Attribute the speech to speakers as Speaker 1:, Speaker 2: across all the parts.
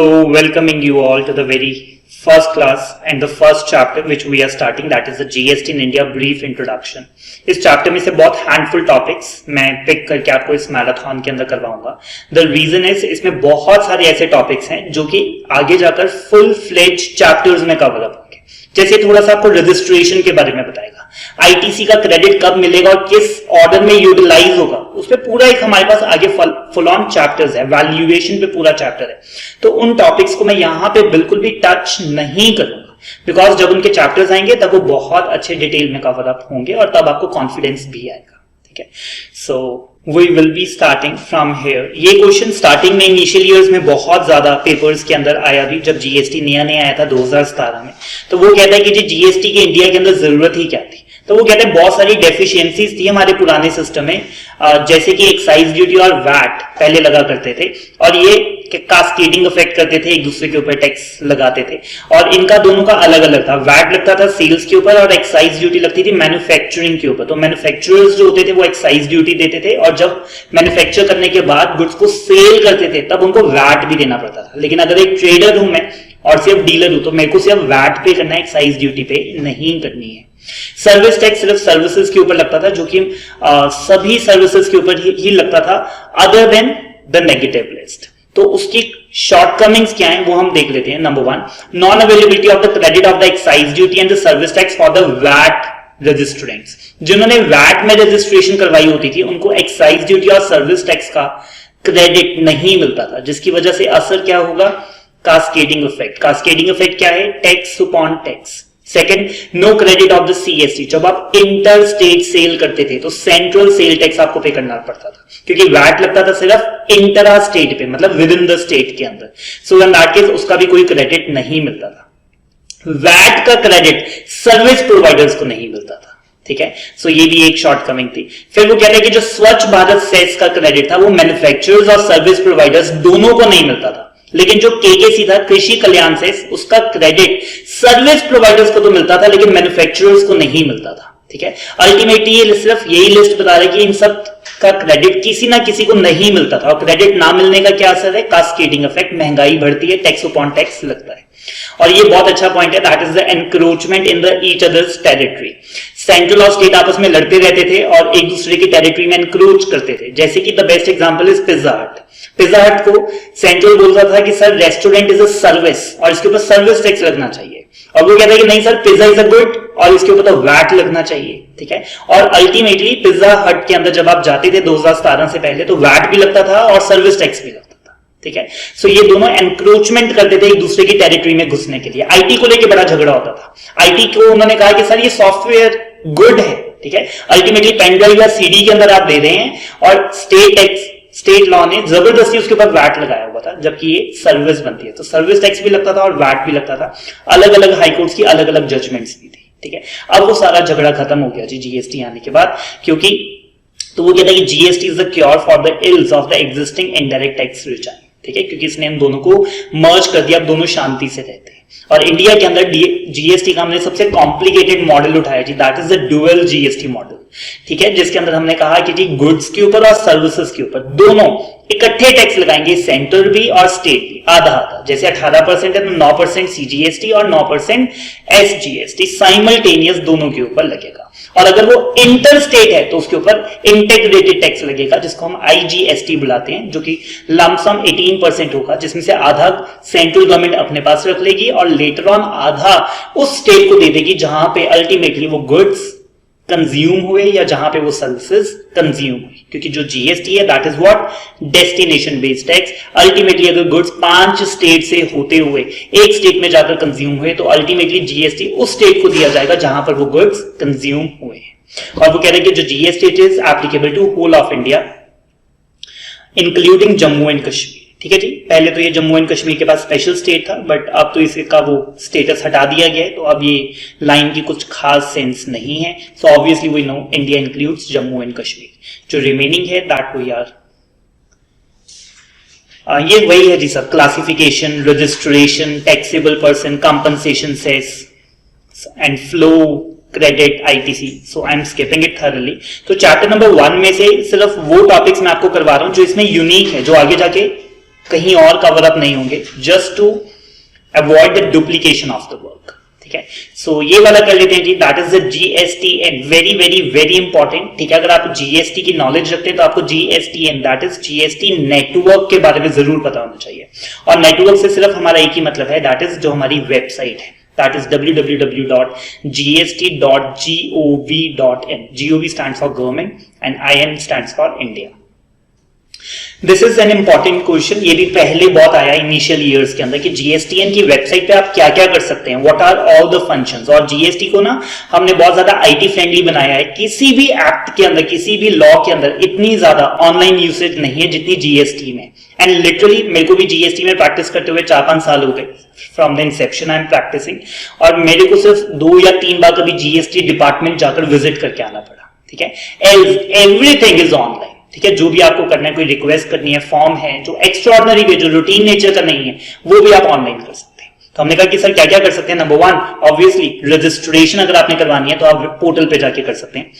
Speaker 1: So welcoming you all to the very first class and the first chapter which we are starting, that is the GST in India brief introduction. इस chapter में से बहुत handful topics मैं pick करके आपको इस marathon के अंदर करवाऊंगा. द रीजन इज इसमें बहुत सारे ऐसे टॉपिक्स हैं जो कि आगे जाकर फुल फ्लेज चैप्टर्स में कवर अप होंगे. जैसे थोड़ा सा आपको रजिस्ट्रेशन के बारे में बताएगा, आईटीसी का क्रेडिट कब मिलेगा और किस ऑर्डर में यूटिलाइज होगा, उस पर पूरा एक हमारे पास आगे फुल ऑन चैप्टर्स है. वैल्यूएशन पे पूरा चैप्टर है. तो उन टॉपिक्स को मैं यहां पे बिल्कुल भी टच नहीं करूंगा, बिकॉज जब उनके चैप्टर्स आएंगे तब वो बहुत अच्छे डिटेल में कवर अप होंगे और तब आपको कॉन्फिडेंस भी आएगा. ठीक है, so we will be starting from here. ये क्वेश्चन स्टार्टिंग में इनिशियल ईयर्स में बहुत ज्यादा पेपर्स के अंदर आया भी, जब जीएसटी नया नया आया था 2017 में. तो वो कहता है कि जी जीएसटी की इंडिया के अंदर जरूरत ही क्या थी. तो वो कहते हैं बहुत सारी डेफिशिएंसीज थी हमारे पुराने सिस्टम में, जैसे कि एक्साइज ड्यूटी और वैट पहले लगा करते थे और ये कास्केडिंग इफेक्ट करते थे, एक दूसरे के ऊपर टैक्स लगाते थे और इनका दोनों का अलग अलग था. वैट लगता था सेल्स के ऊपर और एक्साइज ड्यूटी लगती थी मैन्युफैक्चरिंग के ऊपर. तो मैन्युफैक्चरर्स जो होते थे वो एक्साइज ड्यूटी देते थे और जब मैन्युफैक्चर करने के बाद गुड्स को सेल करते थे तब उनको वैट भी देना पड़ता था. लेकिन अगर एक ट्रेडर हूं मैं और सिर्फ डीलर हूं तो मेरे को सिर्फ वैट पे करना है, एक्साइज ड्यूटी पे नहीं करनी है. सर्विस टैक्स सिर्फ सर्विसेज के ऊपर लगता था, जो कि सभी सर्विसेज के ऊपर ही लगता था other than the negative list. तो उसकी शॉर्टकमिंग्स क्या है वो हम देख लेते हैं. Number 1, non availability of the credit of the excise duty and the service tax for the VAT registrants. जिन्होंने वैट में रजिस्ट्रेशन करवाई होती थी उनको एक्साइज ड्यूटी और सर्विस टैक्स का क्रेडिट नहीं मिलता था, जिसकी वजह से असर क्या होगा, कास्केडिंग इफेक्ट. कास्केडिंग इफेक्ट क्या है, tax upon tax. Second, no credit of the CST. जब आप इंटर स्टेट सेल करते थे तो सेंट्रल सेल टैक्स आपको पे करना पड़ता था, क्योंकि वैट लगता था सिर्फ इंटरा स्टेट पे, मतलब विद इन द स्टेट के अंदर. सो इन दैट केस उसका भी कोई क्रेडिट नहीं मिलता था. वैट का क्रेडिट सर्विस प्रोवाइडर्स को नहीं मिलता था. ठीक है, सो ये भी एक शॉर्टकमिंग थी. फिर वो कहते हैं कि जो स्वच्छ भारत सेस का क्रेडिट था वो मैन्युफैक्चरर्स और सर्विस प्रोवाइडर्स दोनों को नहीं मिलता था. लेकिन जो केकेसी था, कृषि कल्याण सेस, उसका क्रेडिट सर्विस प्रोवाइडर्स को तो मिलता था लेकिन मैन्युफैक्चरर्स को नहीं मिलता था. ठीक है, अल्टीमेटली ये सिर्फ यही लिस्ट बता रहा है कि इन सब का क्रेडिट किसी ना किसी को नहीं मिलता था. और क्रेडिट ना मिलने का क्या असर है, कास्केडिंग इफेक्ट, महंगाई बढ़ती है, टैक्स अपॉन टैक्स लगता है. और ये बहुत अच्छा पॉइंट है, that is the encroachment in the each others territory. Central और स्टेट आपस में लड़ते रहते थे और एक दूसरे की टेरिटरी में एनक्रोच करते थे. जैसे कि the best example is pizza हट. पिज्जा हट को सेंट्रल बोल रहा था कि sir restaurant is a service और इसके ऊपर सर्विस टैक्स लगना चाहिए, और वो कहता है कि नहीं sir pizza is a good और इसके ऊपर तो वैट लगना चाहिए. ठीक है, और अल्टीमेटली पिज्जा हट के अंदर जब आप जाते थे 2017 से पहले तो वैट भी लगता था और सर्विस टैक्स भी लगता था. ठीक है, सो ये दोनों एनक्रोचमेंट करते थे एक दूसरे की टेरिटरी में घुसने के लिए. आईटी को लेकर बड़ा झगड़ा होता था. आईटी को उन्होंने कहा कि सर ये सॉफ्टवेयर गुड है. ठीक है, अल्टीमेटली पेन ड्राइव या सीडी के अंदर आप दे रहे हैं और स्टेट लॉ ने जबरदस्ती उसके ऊपर वैट लगाया हुआ था, जबकि ये सर्विस बनती है. तो सर्विस टैक्स भी लगता था और वैट भी लगता था. अलग अलग हाईकोर्ट्स की अलग अलग जजमेंट्स भी थी. ठीक है, अब वो सारा झगड़ा खत्म हो गया जी जीएसटी आने के बाद, क्योंकि तो वो कहता है कि GST is the cure for the ills of the existing indirect tax resign. ठीक है, क्योंकि इसने इन दोनों को मर्ज कर दिया, अब दोनों शांति से रहते हैं. और इंडिया के अंदर जीएसटी का हमने सबसे कॉम्प्लिकेटेड मॉडल उठाया जी, that is the dual GST model. ठीक है, जिसके अंदर हमने कहा कि जी गुड्स के ऊपर और सर्विसेज के ऊपर दोनों इकट्ठे टैक्स लगाएंगे, सेंट्रल भी और स्टेट भी आधा आधा. जैसे 18% है तो 9% सीजीएसटी और 9% एसजीएसटी साइमल्टेनियस दोनों के ऊपर लगेगा. और अगर वो इंटर स्टेट है तो उसके ऊपर इंटीग्रेटेड टैक्स लगेगा, जिसको हम आईजीएसटी बुलाते हैं, जो कि लमसम 18% होगा, जिसमें से आधा सेंट्रल गवर्नमेंट अपने पास रख लेगी और लेटर ऑन आधा उस स्टेट को दे देगी जहां पे अल्टीमेटली वो गुड्स कंज्यूम हुए या जहां पे वो सर्विसेज कंज्यूम हुई. क्योंकि जो जीएसटी है that is what, destination based tax. Ultimately अगर गुड्स 5 स्टेट से होते हुए एक स्टेट में जाकर कंज्यूम हुए तो अल्टीमेटली जीएसटी उस स्टेट को दिया जाएगा जहां पर वो गुड्स कंज्यूम हुए. और वो कह रहे हैं कि जो GST is applicable to whole of India including Jammu and Kashmir. ठीक है जी, पहले तो ये जम्मू एंड कश्मीर के पास स्पेशल स्टेट था, बट अब तो इसका वो स्टेटस हटा दिया गया है, तो अब ये लाइन की कुछ खास सेंस नहीं है. So obviously we know India includes Jammu and Kashmir. जो रिमेनिंग है दैट वी आर ये वही है जी sir, classification, registration, taxable person, compensation cess and flow, credit, ITC. So I am skipping it thoroughly. तो चैप्टर नंबर 1 में से सिर्फ वो टॉपिक्स मैं आपको करवा रहा हूं जो इसमें यूनिक है, जो आगे जाके कहीं और कवर अप नहीं होंगे, just to avoid the duplication of the work. ठीक है, सो ये वाला कर लेते हैं जी, that is the GSTN, very very very important. ठीक है, अगर आप GST की नॉलेज रखते हैं तो आपको GSTN, that is GST network के बारे में जरूर पता होना चाहिए। और नेटवर्क से सिर्फ हमारा एक ही मतलब है, दैट इज जो हमारी वेबसाइट है, that is www.gst.gov.in. GOV stands for government and IN stands for India. This is an important question, ये भी पहले बहुत आया इनिशियल ईयर्स के अंदर कि GSTN की वेबसाइट पे आप क्या क्या कर सकते हैं, what are all the functions. और GST को ना हमने बहुत ज्यादा IT फ्रेंडली बनाया है, किसी भी एक्ट के अंदर, किसी भी लॉ के अंदर इतनी ज्यादा ऑनलाइन यूसेज नहीं है जितनी GST में। एंड लिटरली मेरे को भी GST में प्रैक्टिस करते हुए 4-5 साल हो गए, from the inception I am practising, और मेरे को सिर्फ 2 या 3 बार कभी GST डिपार्टमेंट जाकर विजिट करके आना पड़ा। ठीक है, एवरीथिंग इज ऑनलाइन। ठीक है, जो भी आपको करना है, कोई रिक्वेस्ट करनी है, फॉर्म है जो एक्स्ट्राऑर्डिनरी भी, जो रूटीन नेचर का नहीं है, वो भी आप ऑनलाइन कर सकते हैं। तो हमने कहा कि सर क्या क्या कर सकते हैं। नंबर 1, ऑब्वियसली रजिस्ट्रेशन अगर आपने करवानी है तो आप पोर्टल पे जाके कर सकते हैं।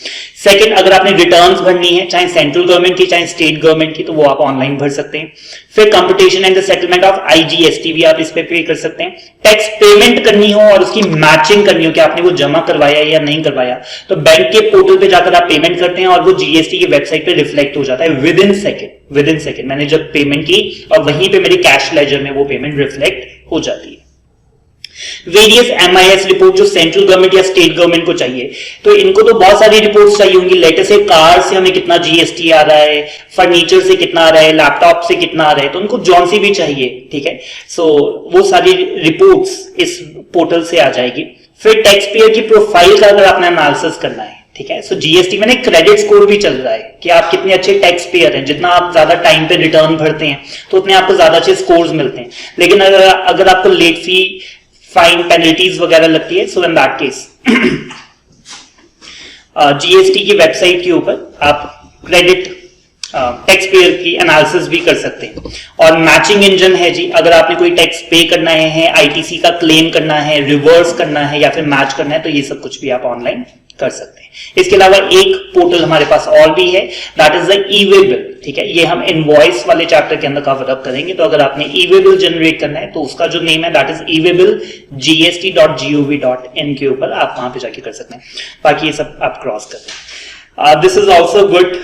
Speaker 1: सेकंड, अगर आपने रिटर्न्स भरनी है, चाहे सेंट्रल गवर्नमेंट की चाहे स्टेट गवर्नमेंट की, तो वो आप ऑनलाइन भर सकते हैं। फिर competition and the settlement of IGST भी आप इस पे पे कर सकते हैं। टैक्स पेमेंट करनी हो और उसकी मैचिंग करनी हो कि आपने वो जमा करवाया या नहीं करवाया, तो बैंक के पोर्टल पे जाकर आप पेमेंट करते हैं और वो GST की वेबसाइट पे रिफ्लेक्ट हो जाता है विद इन सेकेंड। मैंने जब पेमेंट की और वहीं पे मेरी कैश लेजर में वो पेमेंट रिफ्लेक्ट हो जाती है। वेरियस MIS रिपोर्ट जो सेंट्रल गवर्नमेंट या स्टेट गवर्नमेंट को चाहिए, तो इनको तो बहुत सारी रिपोर्ट्स चाहिए होंगी। लेटर से कार से हमें कितना GST आ रहा है, फर्नीचर से कितना आ रहा है, लैपटॉप से कितना आ रहा है, तो उनको जौन सी भी चाहिए। ठीक है, सो वो सारी रिपोर्ट्स इस पोर्टल से आ जाएगी। फिर टैक्स पेयर की प्रोफाइल का अगर आपने एनालिसिस करना है, ठीक है, सो GST में क्रेडिट स्कोर भी चल रहा है कि आप कितने अच्छे टैक्स पेयर हैं, जितना आप ज्यादा टाइम पे रिटर्न भरते हैं तो उतने आपको ज्यादा अच्छे स्कोर्स मिलते हैं। लेकिन अगर आपको लेट फी, फाइन, पेनल्टीज वगैरह लगती है, सो इन दैट केस GST की वेबसाइट के ऊपर आप क्रेडिट टैक्स पेयर की एनालिसिस भी कर सकते हैं। और मैचिंग इंजन है जी, अगर आपने कोई टैक्स पे करना है, ITC का क्लेम करना है, रिवर्स करना है या फिर मैच करना है, तो ये सब कुछ भी आप ऑनलाइन कर सकते हैं। इसके अलावा एक पोर्टल हमारे पास और भी है, that is the e-way bill. ठीक है, ये हम इनवॉइस वाले चैप्टर के अंदर कवर अप करेंगे। तो अगर आपने ई-वे बिल जनरेट करना है तो उसका जो नेम है that is e-way bill GST.gov.in के ऊपर आप वहां पे जाके कर सकते हैं। बाकी ये सब आप क्रॉस कर दें। This is also good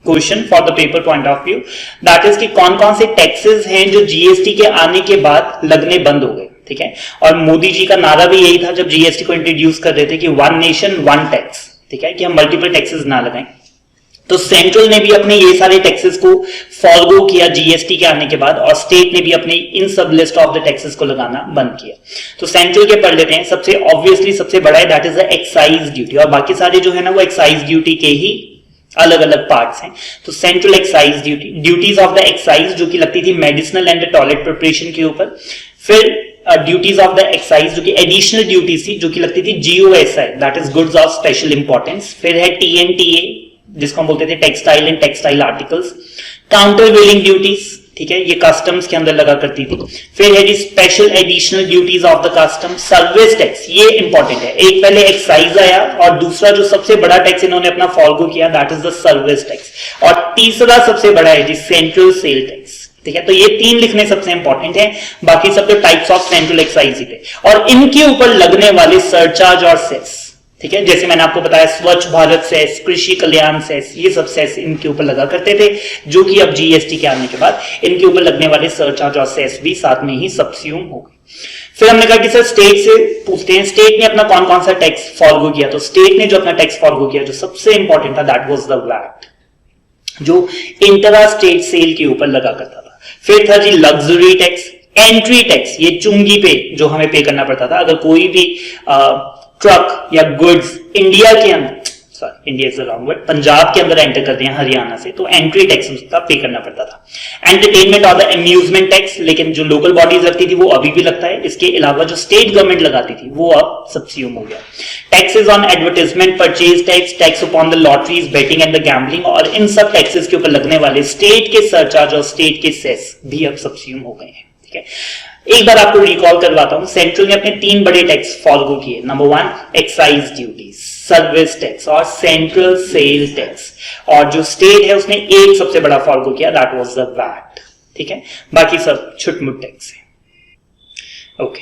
Speaker 1: question for the paper point of view, that is कि कौन कौन से टैक्सेस हैं जो GST के आने के बाद लगने बंद हो गए। ठीक है, और मोदी जी का नारा भी यही था जब GST को इंट्रोड्यूस कर रहे थे कि 1 नेशन 1 टैक्स। ठीक है, कि हम मल्टीपल टैक्सेस ना लगाएं। तो सेंट्रल ने भी अपने ये सारे टैक्सेस को फॉलो किया GST के आने के बाद, और स्टेट ने भी अपने इन सब लिस्ट ऑफ द टैक्सेस को लगाना बंद किया। तो सेंट्रल के पढ़ लेते हैं। सबसे ऑब्वियसली सबसे बड़ा है that is the excise duty, और बाकी सारे जो है ना वो एक्साइज ड्यूटी के ही अलग अलग पार्ट्स हैं। तो central excise duty, duties of the excise जो कि लगती थी मेडिसिनल एंड टॉयलेट प्रिपरेशन के ऊपर। फिर ड्यूटीज ऑफ द एक्साइज जो कि एडिशनल ड्यूटीज थी, जो कि लगती थी GOSI, that is goods of special importance. फिर है TNTA जिसको हम बोलते थे textile and textile articles. Countervailing duties, ठीक है, ये कस्टम्स के अंदर लगा करती थी। फिर है जी special additional duties of the custom. Service tax, ये इंपॉर्टेंट है। एक पहले एक्साइज आया और दूसरा जो सबसे बड़ा टैक्स इन्होंने अपना फॉलो किया that is the service tax. और तीसरा सबसे बड़ा है जी सेंट्रल सेल टैक्स। ठीक है, तो ये 3 लिखने सबसे इंपॉर्टेंट है, बाकी सब तो टाइप्स ऑफ सेंट्रल एक्साइज ही थे। और इनके ऊपर लगने वाले सरचार्ज और सेस, ठीक है, जैसे मैंने आपको बताया स्वच्छ भारत सेस, कृषि कल्याण सेस, ये सब सेस इनके ऊपर लगा करते थे, जो कि अब GST के आने के बाद इनके ऊपर लगने वाले सरचार्ज और सेस भी साथ में ही सब्स्यूम हो गए। फिर हमने कहा कि सर स्टेट से पूछते हैं, स्टेट ने अपना कौन कौन सा टैक्स फॉलो किया। तो स्टेट ने जो अपना टैक्स फॉलो किया जो सबसे इंपॉर्टेंट था दैट वाज द वैट, जो इंटरा स्टेट सेल के ऊपर लगा करता था। फिर था जी लग्जरी टैक्स, एंट्री टैक्स, ये चुंगी पे जो हमें पे करना पड़ता था अगर कोई भी ट्रक या गुड्स इंडिया के अंदर, sorry India is the wrong word, Punjab के अंदर एंटर करते हैं हरियाणा से, तो एंट्री टैक्स उसका पे करना पड़ता था। एंटरटेनमेंट और द अम्यूजमेंट टैक्स, लेकिन जो लोकल बॉडीज लगती थी वो अभी भी लगता है। इसके अलावा जो स्टेट गवर्नमेंट लगाती थी वो अब सब्स्यूम हो गया। Taxes on advertisement, purchase tax, tax upon the lotteries, betting and the gambling, और इन सब टैक्सेस के ऊपर लगने वाले स्टेट के सरचार्ज और स्टेट के सेस भी अब सब्स्यूम हो गए हैं। ठीक है, एक बार आपको रिकॉल करवाता हूं, सेंट्रल ने अपने 3 बड़े टैक्स फॉलो किए। Number 1 excise duties, service tax और सेंट्रल सेल टैक्स। और जो स्टेट है उसने एक सबसे बड़ा फॉलो किया दैट वाज द वैट। ठीक है, बाकी सब छुटमुट टैक्स है। ओके,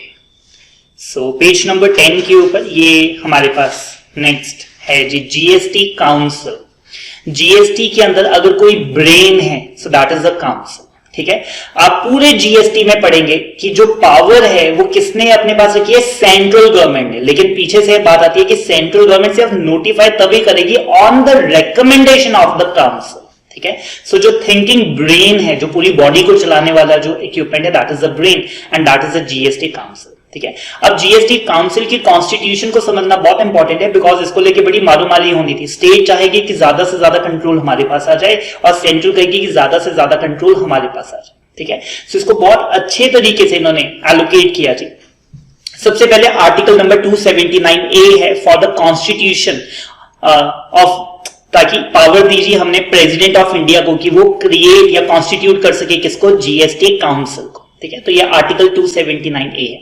Speaker 1: सो पेज नंबर 10 के ऊपर ये हमारे पास नेक्स्ट है जी जीएसटी काउंसिल। जीएसटी के अंदर अगर कोई ब्रेन है so that is the council, ठीक है। आप पूरे जीएसटी में पढ़ेंगे कि जो पावर है वो किसने अपने पास रखी है, सेंट्रल गवर्नमेंट ने, लेकिन पीछे से बात आती है कि सेंट्रल गवर्नमेंट सिर्फ नोटिफाई तभी करेगी on the recommendation of the council, ठीक है। सो जो थिंकिंग ब्रेन है, जो पूरी बॉडी को चलाने वाला जो इक्विपमेंट है, that is the brain and that is the GST council, ठीक है। अब जीएसटी काउंसिल की कॉन्स्टिट्यूशन को समझना बहुत इंपॉर्टेंट है, बिकॉज इसको लेके बड़ी मालूमाली होनी थी। स्टेट चाहेगी कि ज्यादा से ज्यादा कंट्रोल हमारे पास आ जाए और सेंट्रल कहेगी कि ज्यादा से ज्यादा कंट्रोल हमारे पास आ जाए, ठीक है। सो इसको बहुत अच्छे तरीके से इन्होंने एलोकेट किया जी। सबसे पहले आर्टिकल नंबर 279A है फॉर द कॉन्स्टिट्यूशन ऑफ, ताकि पावर दीजिए हमने प्रेसिडेंट ऑफ इंडिया को कि वो क्रिएट या कॉन्स्टिट्यूट कर सके किसको, जीएसटी काउंसिल को, ठीक है। तो ये आर्टिकल 279A है।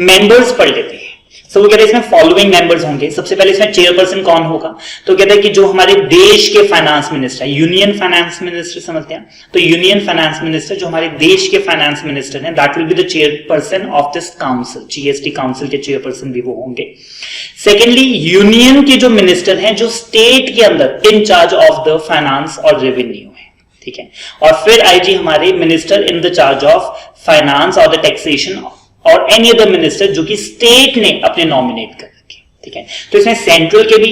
Speaker 1: मेंबर्स पढ़ लेते हैं। सो वो कहते हैं इसमें फॉलोइंग मेंबर्स होंगे। सबसे पहले इसमें चेयरपर्सन कौन होगा, तो कहते हैं कि जो हमारे देश के फाइनेंस मिनिस्टर है, यूनियन फाइनेंस मिनिस्टर समझते हैं, तो यूनियन फाइनेंस मिनिस्टर जो हमारे देश के फाइनेंस मिनिस्टर हैं, that will be the chairperson of this council. GST council के चेयरपर्सन भी वो होंगे। सेकेंडली, यूनियन के जो मिनिस्टर हैं जो स्टेट के अंदर in charge of the finance और रेवेन्यू है, ठीक है। और फिर आईजी हमारे minister in the charge of finance और द टैक्सेशन और एनी अदर मिनिस्टर जो कि स्टेट ने अपने नॉमिनेट कर रखे, ठीक है। तो इसमें सेंट्रल के भी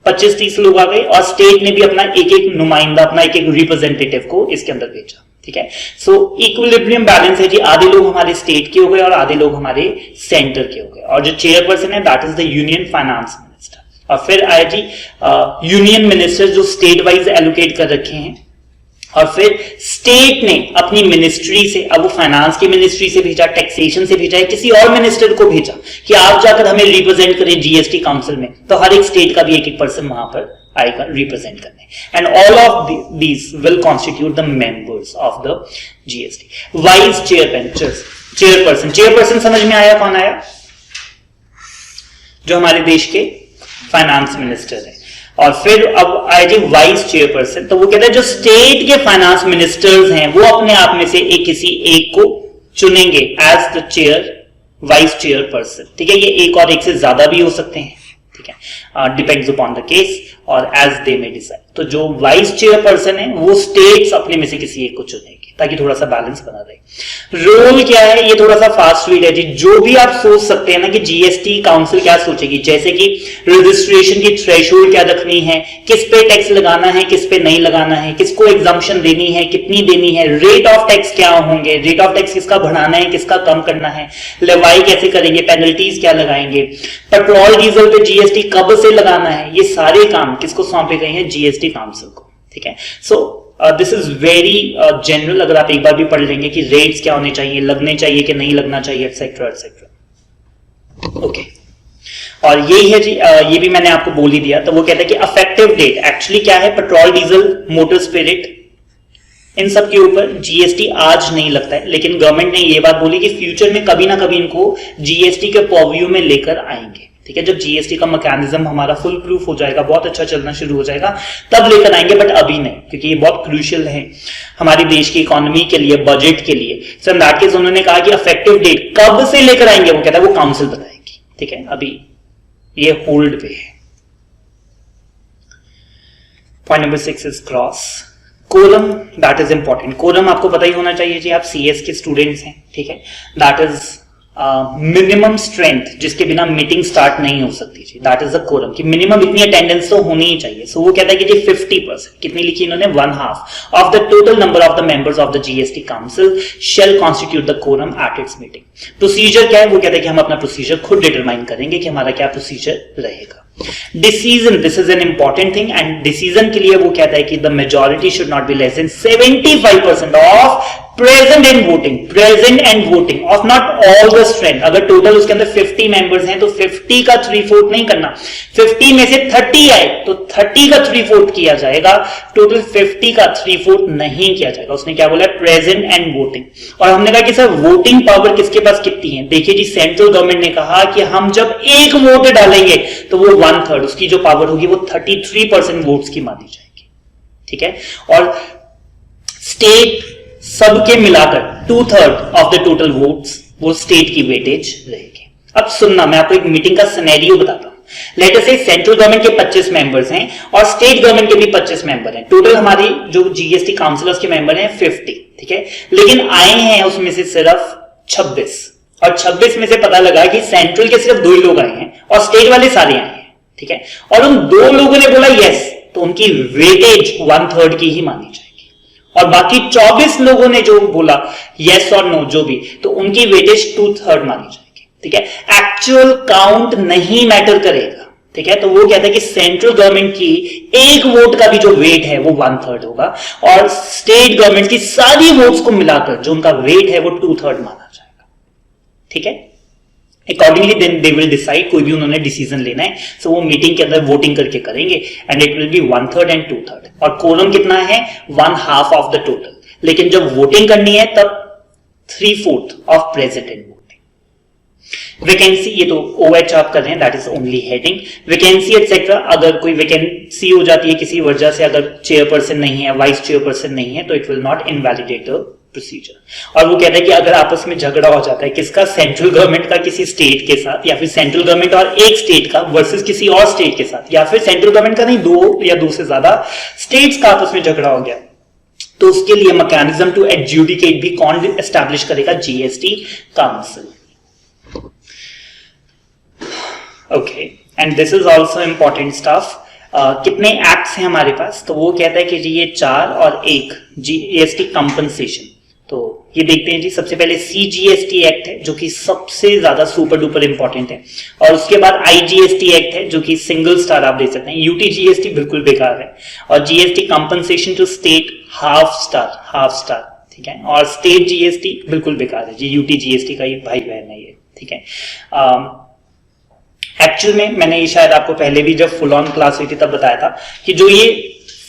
Speaker 1: 25-30 लोग आ गए और स्टेट ने भी अपना एक एक नुमाइंदा, अपना एक एक रिप्रेजेंटेटिव को इसके अंदर भेजा, ठीक है। सो इक्विलिब्रियम बैलेंस है जी, आधे लोग हमारे स्टेट के हो गए और आधे लोग हमारे सेंटर के हो गए। और जो चेयरपर्सन है that is the union finance minister. और फिर आया जी यूनियन मिनिस्टर जो स्टेट वाइज एलोकेट कर रखे हैं। और फिर स्टेट ने अपनी मिनिस्ट्री से, अब वो फाइनेंस की मिनिस्ट्री से भेजा, टैक्सेशन से भेजा, किसी और मिनिस्टर को भेजा कि आप जाकर हमें रिप्रेजेंट करें जीएसटी काउंसिल में। तो हर एक स्टेट का भी एक एक पर्सन वहां पर आएगा रिप्रेजेंट करने। And all of these will constitute the members of the GST. Vice chairperson, chairperson समझ में आया कौन आया, जो हमारे देश के फाइनेंस मिनिस्टर है। और फिर अब आए जी वाइस चेयरपर्सन, तो वो कहते हैं जो स्टेट के फाइनेंस मिनिस्टर्स हैं वो अपने आप में से किसी एक को चुनेंगे as the chair, vice chairperson, ठीक है। ये एक और एक से ज्यादा भी हो सकते हैं, ठीक है, डिपेंड्स अपॉन द केस और एज दे मे डिसाइड। तो जो वाइस चेयरपर्सन है वो स्टेट्स अपने में से किसी एक को चुनेंगे ताकि थोड़ा सा बैलेंस बना रहे। रोल क्या है, ये थोड़ा सा फास्ट रीड है जी। जो भी आप सोच सकते हैं ना कि जीएसटी काउंसिल क्या सोचेगी, जैसे कि रजिस्ट्रेशन की थ्रेशोल्ड क्या रखनी है, किस पे टैक्स लगाना है, किस पे नहीं लगाना है, किसको एग्जम्पशन देनी है, कितनी देनी है, रेट ऑफ टैक्स क्या होंगे, रेट ऑफ टैक्स किसका बढ़ाना है, किसका कम करना है, लेवाई कैसे करेंगे, पेनल्टीज क्या लगाएंगे, पेट्रोल डीजल पे जीएसटी कब से लगाना है, ये सारे काम किसको सौंपे गए हैं, जीएसटी काउंसिल को, ठीक है। So this is very general, अगर आप एक बार भी पढ़ लेंगे कि रेट्स क्या होने चाहिए, लगने चाहिए कि नहीं लगना चाहिए, एक्सेट्रा एक्सेट्रा। ओके, और यही है जी, ये भी मैंने आपको बोल ही दिया। तो वो कहता है कि अफेक्टिव डेट एक्चुअली क्या है, petrol diesel motor spirit in सब के ऊपर जीएसटी आज नहीं लगता है, लेकिन गवर्नमेंट ने ये बात बोली कि फ्यूचर में कभी ना कभी इनको जीएसटी के पर्व्यू में लेकर आएंगे, ठीक है। जब जीएसटी का मैकेनिज्म हमारा फुल प्रूफ हो जाएगा, बहुत अच्छा चलना शुरू हो जाएगा, तब लेकर आएंगे, बट अभी नहीं, क्योंकि ये बहुत क्रूशियल है हमारे देश की इकोनॉमी के लिए, बजट के लिए। सो इन दैट केस उन्होंने कहा कि अफेक्टिव डेट कब से लेकर आएंगे, वो कहता है वो काउंसिल बताएगी, ठीक है। अभी ये होल्ड पे है। Point number 6 is cross quorum, that is important. Quorum आपको पता ही होना चाहिए जी, आप सीएस के स्टूडेंट्स हैं, ठीक है। दैट इज मिनिमम स्ट्रेंथ जिसके बिना मीटिंग स्टार्ट नहीं हो सकती जी, दैट इज द कोरम, कि मिनिमम इतनी अटेंडेंस तो होनी ही चाहिए। सो वो कहता है कि जी 50%, कितनी लिखी इन्होंने, 1/2 of the total number of the members of the GST council shall constitute the quorum at its meeting. Procedure क्या है, वो कहता है कि हम अपना प्रोसीजर खुद डिटरमाइन करेंगे कि हमारा क्या प्रोसीजर रहेगा। Decision, this is an important thing, and decision के लिए वो कहता है कि the majority should not be less than 75% of present and voting of not all the strength. अगर टोटल उसके अंदर 50 मेंबर्स हैं तो 50 का 3/4 नहीं करना, 50 में से 30 आए तो 30 का 3/4 किया जाएगा, टोटल 50 का 3/4 नहीं किया जाएगा। उसने क्या बोला, प्रेजेंट एंड वोटिंग। और हमने कहा कि सर वोटिंग पावर किसके पास कितनी है, देखिए जी सेंट्रल गवर्नमेंट ने कहा कि हम जब एक वोट डालेंगे तो वो 1/3, उसकी जो पावर होगी वो 33% वोट्स की मानी जाएगी, ठीक है। और सबके मिलाकर 2/3 ऑफ द टोटल वोट्स वो स्टेट की वेटेज रहेगी। अब सुनना, मैं आपको एक मीटिंग का सिनेरियो बताता हूं। लेट अस से सेंट्रल गवर्नमेंट के 25 मेंबर्स हैं और स्टेट गवर्नमेंट के भी 25 मेंबर हैं। टोटल हमारी जो जीएसटी काउंसिलर्स के मेंबर हैं 50, ठीक है। लेकिन आए हैं उसमें से सिर्फ 26, और 26 में से पता लगा कि सेंट्रल के सिर्फ 2 ही लोग आए हैं और स्टेट वाले सारे आए हैं, ठीक है। और उन 2 लोगों ने बोला यस, तो उनकी वेटेज 1/3 की ही मानी जाएगी। और बाकी 24 लोगों ने जो बोला यस और नो जो भी, तो उनकी वेटेज 2/3 मानी जाएगी, ठीक है। एक्चुअल काउंट नहीं मैटर करेगा, ठीक है। तो वो कहता है कि सेंट्रल गवर्नमेंट की एक वोट का भी जो वेट है वो 1/3 होगा और स्टेट गवर्नमेंट की सारी वोट्स को मिलाकर जो उनका वेट है वो 2/3 माना जाएगा, ठीक है। Accordingly then they will decide, कोई भी उन्होंने डिसीजन लेना है सो वो मीटिंग के अंदर वोटिंग करके करेंगे and it will be 1/3 and 2/3। और कोरम कितना है? 1/2 ऑफ द टोटल। लेकिन जब वोटिंग करनी है तब 3/4 ऑफ प्रेसिडेंट। वैकेंसी, ये तो OH आप कर रहे हैं, that is only heading. Vacancy etcetera, अगर कोई वैकेंसी हो जाती है किसी वजह से, अगर चेयरपर्सन नहीं है, वाइस चेयरपर्सन नहीं है, तो it will not invalidate the procedure. और वो कहता है कि अगर आपस में झगड़ा हो जाता है किसका, सेंट्रल गवर्नमेंट का किसी स्टेट के साथ, या फिर सेंट्रल गवर्नमेंट और एक स्टेट का वर्सेस किसी और स्टेट के साथ, या फिर सेंट्रल गवर्नमेंट का नहीं, 2 या 2 से ज्यादा स्टेट्स का आपस में झगड़ा हो गया, तो उसके लिए मैकेनिज्म टू एडजुडिकेट भी कौन एस्टैब्लिश करेगा? GST council. Okay, and this is also important stuff. कितने एक्ट्स हैं हमारे पास? तो वो कहता है कि जी ये 4 और 1 जीएसटी कंपनसेशन। तो ये देखते हैं जी, सबसे पहले CGST एक्ट है जो कि सबसे ज्यादा सुपर डुपर इंपॉर्टेंट है, और उसके बाद IGST एक्ट है जो कि सिंगल स्टार आप दे सकते हैं। UTGST बिल्कुल बेकार है, और GST compensation to state half star, ठीक है। और स्टेट GST बिल्कुल बेकार है जी, UTGST का ही भाई बहन है ये, ठीक है। एक्चुअल में मैंने ये शायद आपको पहले भी जब फुल ऑन क्लास हुई थी तब बताया था कि जो ये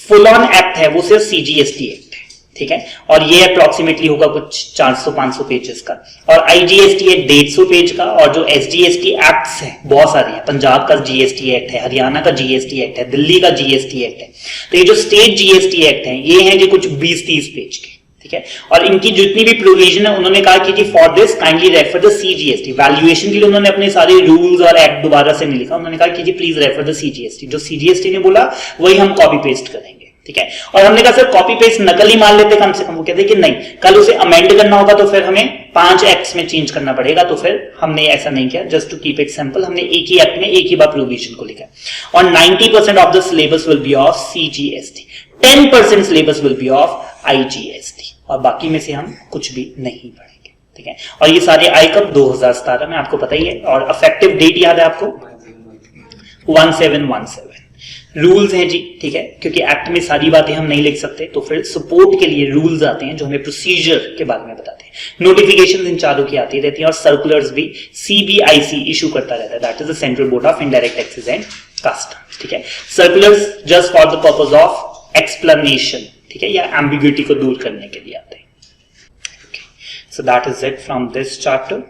Speaker 1: फुल ऑन एक्ट है वो सिर्फ CGST एक्ट है, ठीक है। और ये अप्रोक्सीमेटली होगा कुछ 400-500 पेजेस का, और IGST है 150 पेज का, और जो SGST एक्ट्स है बहुत सारे हैं। पंजाब का GST एक्ट है, हरियाणा का GST एक्ट है, दिल्ली का GST एक्ट है। तो ये जो स्टेट GST एक्ट है ये है जी कुछ 20-30 पेज के, ठीक है। और इनकी जितनी भी प्रोविजन है उन्होंने कहा कि for this kindly refer the CGST। Valuation के लिए उन्होंने अपने सारे रूल्स और एक्ट दोबारा से नहीं लिखा, उन्होंने कहा कि जी प्लीज रेफर द CGST। जो CGST ने बोला वही हम कॉपी पेस्ट करेंगे, ठीक है। और हमने कहा सर कॉपी पेस्ट नकल ही मान लेते कम से कम। वो कहते कि नहीं, कल उसे अमेंड करना होगा तो फिर हमें 5 एक्ट्स में चेंज करना पड़ेगा, तो फिर हमने ऐसा नहीं किया। Just to keep it simple, हमने एक ही एक्ट में एक ही बार प्रोविजन को लिखा। और 90% of the syllabus will be of CGST, 10% syllabus will be of IGST, और बाकी में से हम कुछ भी नहीं पढ़ेंगे, ठीक है। और ये सारे आए कब? 2017 में, आपको पता ही है। और अफेक्टिव डेट याद है आपको? 1717। रूल्स हैं जी, ठीक है, क्योंकि एक्ट में सारी बातें हम नहीं लिख सकते, तो फिर सपोर्ट के लिए रूल्स आते हैं जो हमें प्रोसीजर के बारे में बताते हैं। नोटिफिकेशन इन चारों की आती रहती है, और सर्कुलर्स भी CBIC इशू करता रहता है, that is the central board of indirect taxes and customs, ठीक है। Circulars just for the purpose of explanation, ठीक है, या एम्बिग्यूटी को दूर करने के लिए आते हैं। So that is it from this chapter.